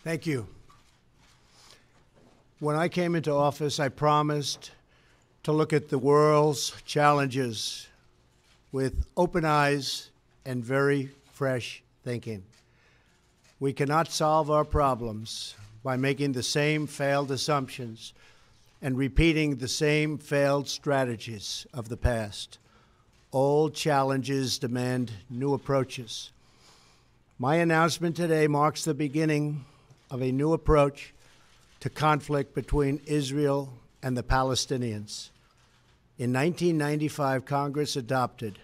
Thank you. When I came into office, I promised to look at the world's challenges with open eyes and very fresh thinking. We cannot solve our problems by making the same failed assumptions and repeating the same failed strategies of the past. Old challenges demand new approaches. My announcement today marks the beginning of a new approach to conflict between Israel and the Palestinians. In 1995, Congress adopted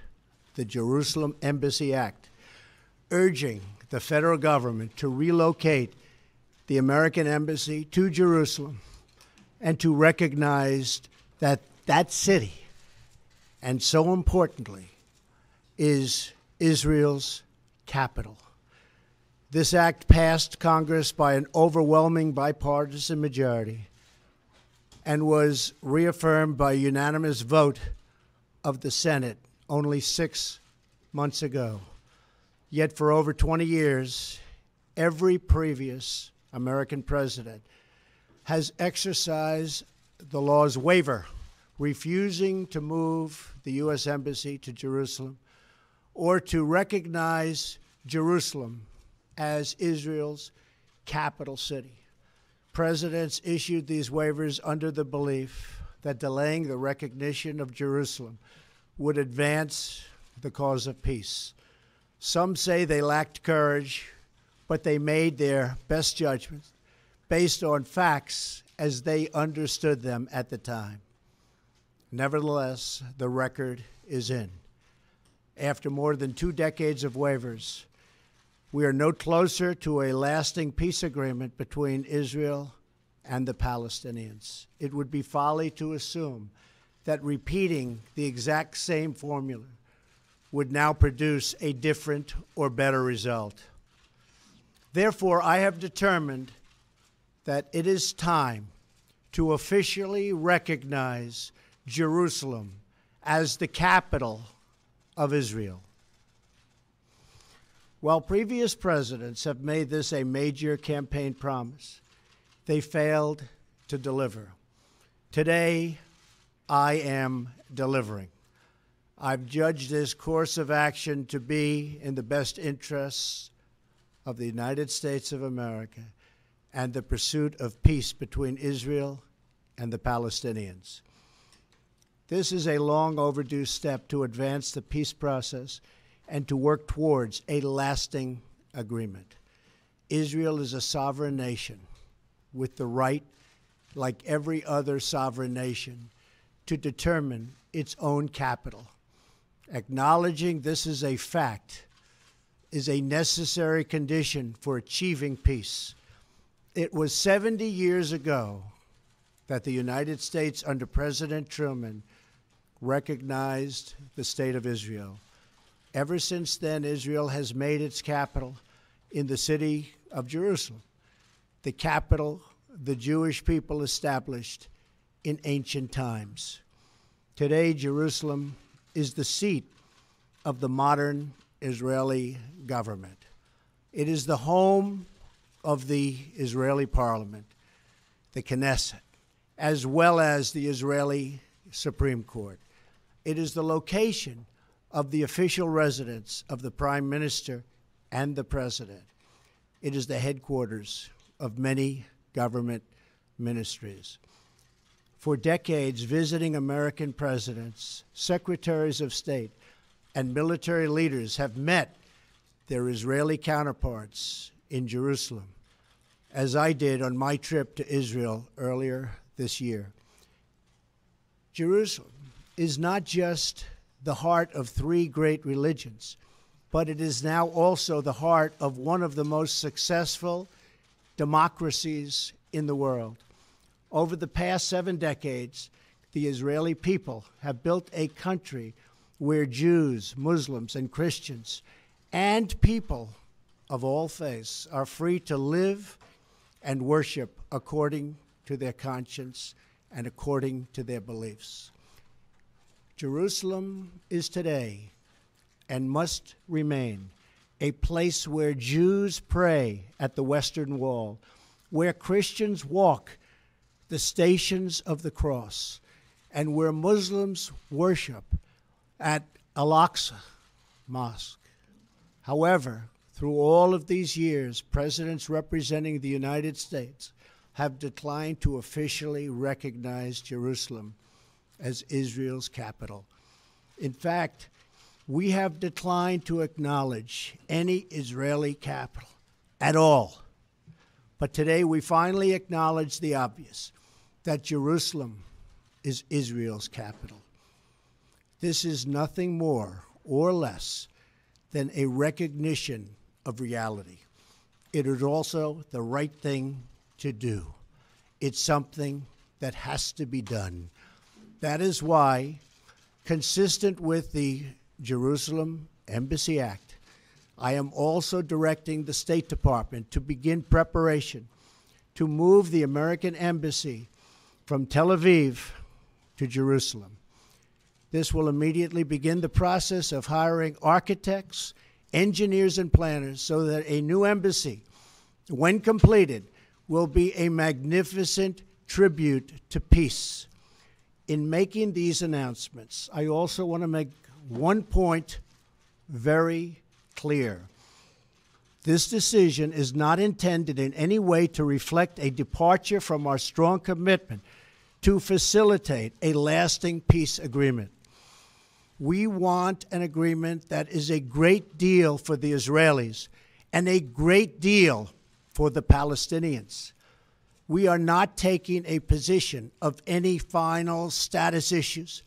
the Jerusalem Embassy Act, urging the federal government to relocate the American embassy to Jerusalem and to recognize that that city, and so importantly, is Israel's capital. This act passed Congress by an overwhelming bipartisan majority and was reaffirmed by a unanimous vote of the Senate only 6 months ago. Yet for over 20 years, every previous American president has exercised the law's waiver, refusing to move the U.S. Embassy to Jerusalem or to recognize Jerusalem as Israel's capital city. Presidents issued these waivers under the belief that delaying the recognition of Jerusalem would advance the cause of peace. Some say they lacked courage, but they made their best judgments based on facts as they understood them at the time. Nevertheless, the record is in. After more than 2 decades of waivers, we are no closer to a lasting peace agreement between Israel and the Palestinians. It would be folly to assume that repeating the exact same formula would now produce a different or better result. Therefore, I have determined that it is time to officially recognize Jerusalem as the capital of Israel. While previous presidents have made this a major campaign promise, they failed to deliver. Today, I am delivering. I've judged this course of action to be in the best interests of the United States of America and the pursuit of peace between Israel and the Palestinians. This is a long overdue step to advance the peace process and to work towards a lasting agreement. Israel is a sovereign nation with the right, like every other sovereign nation, to determine its own capital. Acknowledging this is a fact is a necessary condition for achieving peace. It was 70 years ago that the United States, under President Truman, recognized the State of Israel. Ever since then, Israel has made its capital in the city of Jerusalem, the capital the Jewish people established in ancient times. Today, Jerusalem is the seat of the modern Israeli government. It is the home of the Israeli parliament, the Knesset, as well as the Israeli Supreme Court. It is the location of the official residence of the Prime Minister and the President. It is the headquarters of many government ministries. For decades, visiting American presidents, secretaries of state, and military leaders have met their Israeli counterparts in Jerusalem, as I did on my trip to Israel earlier this year. Jerusalem is not just the heart of 3 great religions, but it is now also the heart of one of the most successful democracies in the world. Over the past 7 decades, the Israeli people have built a country where Jews, Muslims, and Christians, and people of all faiths are free to live and worship according to their conscience and according to their beliefs. Jerusalem is today and must remain a place where Jews pray at the Western Wall, where Christians walk the stations of the cross, and where Muslims worship at Al-Aqsa Mosque. However, through all of these years, presidents representing the United States have declined to officially recognize Jerusalem as Israel's capital. In fact, we have declined to acknowledge any Israeli capital at all. But today we finally acknowledge the obvious, that Jerusalem is Israel's capital. This is nothing more or less than a recognition of reality. It is also the right thing to do. It's something that has to be done. That is why, consistent with the Jerusalem Embassy Act, I am also directing the State Department to begin preparation to move the American Embassy from Tel Aviv to Jerusalem. This will immediately begin the process of hiring architects, engineers, and planners so that a new embassy, when completed, will be a magnificent tribute to peace. In making these announcements, I also want to make one point very clear. This decision is not intended in any way to reflect a departure from our strong commitment to facilitate a lasting peace agreement. We want an agreement that is a great deal for the Israelis and a great deal for the Palestinians. We are not taking a position of any final status issues,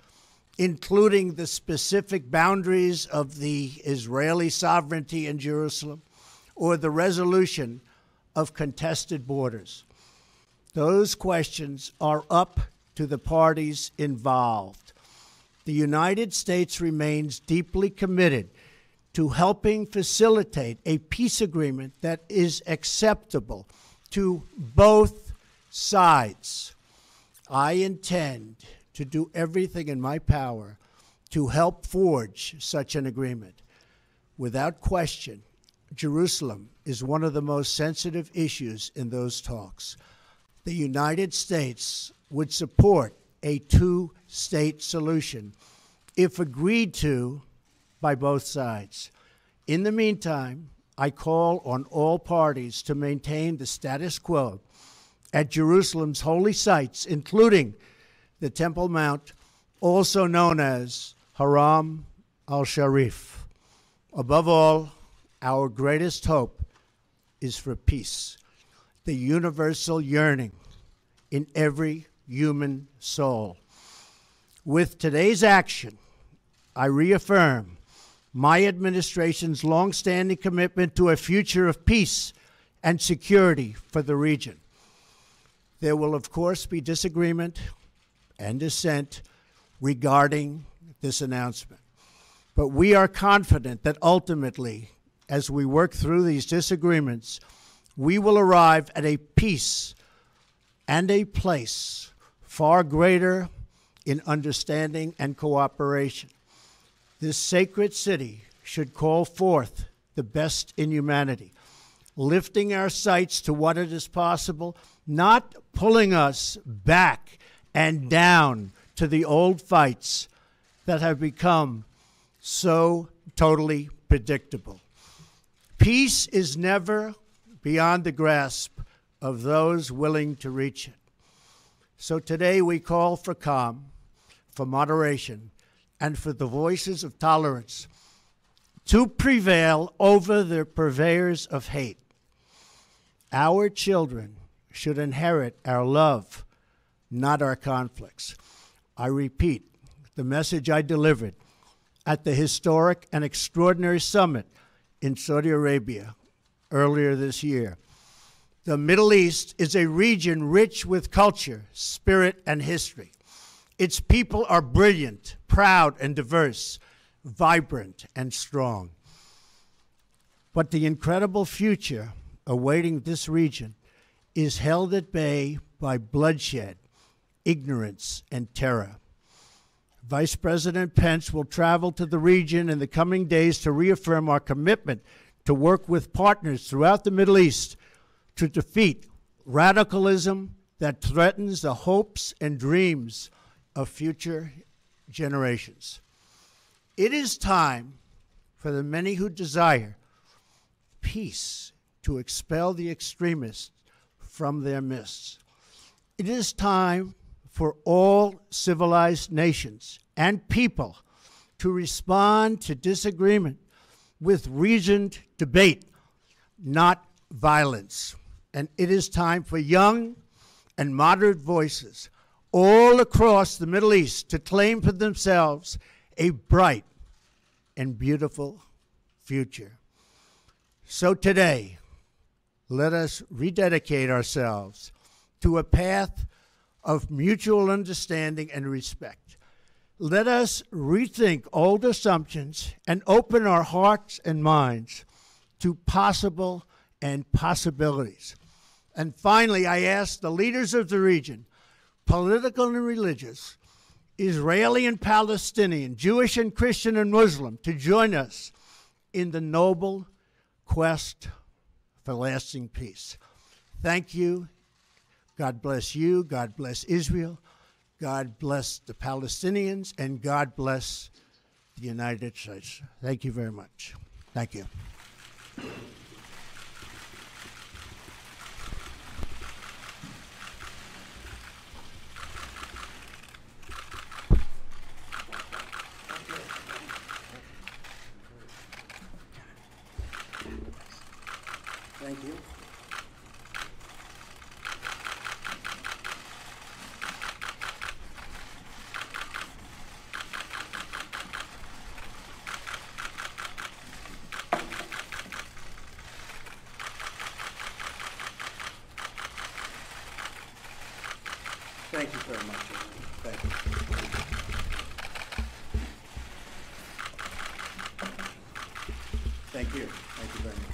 including the specific boundaries of the Israeli sovereignty in Jerusalem or the resolution of contested borders. Those questions are up to the parties involved. The United States remains deeply committed to helping facilitate a peace agreement that is acceptable to both sides. I intend to do everything in my power to help forge such an agreement. Without question, Jerusalem is one of the most sensitive issues in those talks. The United States would support a two-state solution if agreed to by both sides. In the meantime, I call on all parties to maintain the status quo at Jerusalem's holy sites, including the Temple Mount, also known as Haram al-Sharif. Above all, our greatest hope is for peace, the universal yearning in every human soul. With today's action, I reaffirm my administration's longstanding commitment to a future of peace and security for the region. There will, of course, be disagreement and dissent regarding this announcement. But we are confident that ultimately, as we work through these disagreements, we will arrive at a peace and a place far greater in understanding and cooperation. This sacred city should call forth the best in humanity, lifting our sights to what it is possible, not pulling us back and down to the old fights that have become so totally predictable. Peace is never beyond the grasp of those willing to reach it. So today we call for calm, for moderation, and for the voices of tolerance to prevail over the purveyors of hate. Our children should inherit our love, not our conflicts. I repeat the message I delivered at the historic and extraordinary summit in Saudi Arabia earlier this year. The Middle East is a region rich with culture, spirit, and history. Its people are brilliant, proud, and diverse, vibrant, and strong. But the incredible future awaiting this region is held at bay by bloodshed, ignorance, and terror. Vice President Pence will travel to the region in the coming days to reaffirm our commitment to work with partners throughout the Middle East to defeat radicalism that threatens the hopes and dreams of future generations. It is time for the many who desire peace to expel the extremists from their midst. It is time for all civilized nations and people to respond to disagreement with reasoned debate, not violence. And it is time for young and moderate voices all across the Middle East to claim for themselves a bright and beautiful future. So today, let us rededicate ourselves to a path of mutual understanding and respect. Let us rethink old assumptions and open our hearts and minds to possible and possibilities. And finally, I ask the leaders of the region, political and religious, Israeli and Palestinian, Jewish and Christian and Muslim, to join us in the noble quest for lasting peace. Thank you. God bless you. God bless Israel. God bless the Palestinians. And God bless the United States. Thank you very much. Thank you. Thank you. Thank you very much. Thank you. Thank you. Thank you very much.